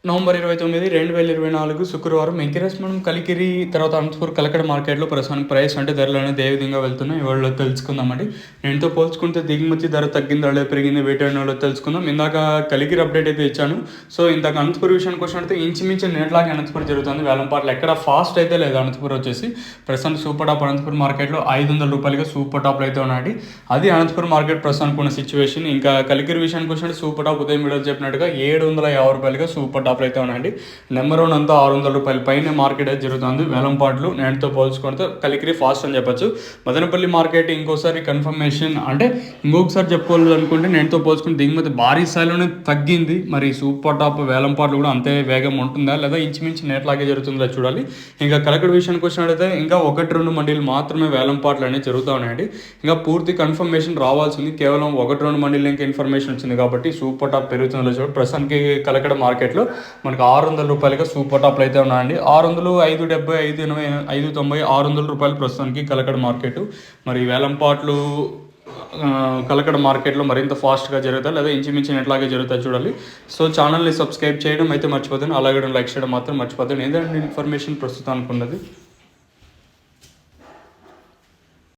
November 29, 2024 శుక్రవారం ఎంకిరస్ మనం కలికిరి తర్వాత అనంతపూర్ కలకడ మార్కెట్లో ప్రస్తుతానికి ప్రైస్ అంటే ధరలు అనేది ఏ విధంగా వెళ్తున్నాయి ఇవాళ తెలుసుకుందామండి. నేనుతో పోల్చుకుంటే దిగుమతి ధర తగ్గిందా లేదా పెరిగింది వేటాడినలో తెలుసుకుందాం. ఇందాక కలికిరి అప్డేట్ అయితే ఇచ్చాను. సో ఇందాక అనంతపూర్ విషయానికి వచ్చినట్టు ఇంచుమించు నేట్లాగే అనంతపూర్ జరుగుతుంది. వేలంపాట్లు ఎక్కడ ఫాస్ట్ అయితే లేదు. అనంతపూర్ వచ్చేసి ప్రస్తుతానికి సూపర్ టాప్ అనంతపూర్ మార్కెట్లో 500 రూపాయలుగా సూపర్ టాప్లు అయితే ఉన్నాయి. అది అనంతపూర్ మార్కెట్ ప్రస్తుతానికి ఉన్న సిచ్యువేషన్. ఇంకా కలికిరి విషయానికి వచ్చినట్టు సూపర్ టాప్ ఉదయం వీడియో చెప్పినట్టుగా 750 రూపాయలుగా సూపర్ టాప్లు అయితే ఉన్నాయండి. నెంబర్ 1 అంతా 600 రూపాయల పైన మార్కెట్ అయితే జరుగుతుంది. వేలంపాట్లు నేటితో పోల్చుకుంటే కలికిరి ఫాస్ట్ అని చెప్పొచ్చు. మదనపల్లి మార్కెట్ ఇంకోసారి కన్ఫర్మేషన్ అంటే ఇంకొకసారి చెప్పుకోవాలనుకుంటే నేటితో పోల్చుకుంటే దిగుమతి భారీ స్థాయిలోనే తగ్గింది. మరి సూపర్ టాప్ వేలంపాట్లు కూడా అంతే వేగం ఉంటుందా లేదా ఇంచుమించు నేట్లాగే జరుగుతుందా చూడాలి. ఇంకా కలకడ విషయానికి వచ్చినట్టయితే ఇంకా 1-2 మండీలు మాత్రమే వేలంపాట్లు అనేవి జరుగుతూ ఉన్నాయండి. ఇంకా పూర్తి కన్ఫర్మేషన్ రావాల్సింది. కేవలం 1-2 మండీలు ఇంకా ఇన్ఫర్మేషన్ వచ్చింది కాబట్టి సూపర్ టాప్ పెరుగుతుందో చూడండి. ప్రస్తుతానికి కలకడ మార్కెట్లో మనకు 600 రూపాయలుగా సూపర్ టాప్లు అయితే ఉన్నాయండి. 600, 570, 580, 590, 600 రూపాయలు ప్రస్తుతానికి కలకడ మార్కెట్. మరి వేలంపాట్లు కలకడ మార్కెట్లో మరింత ఫాస్ట్గా జరుగుతాయి లేదా ఇంచుమించిన ఎట్లాగే జరుగుతాయి చూడాలి. సో ఛానల్ని సబ్స్క్రైబ్ చేయడం అయితే మర్చిపోతాను. అలాగే లైక్ చేయడం మాత్రం మర్చిపోతాను. ఏంటంటే ఇన్ఫర్మేషన్ ప్రస్తుతం అనుకున్నది.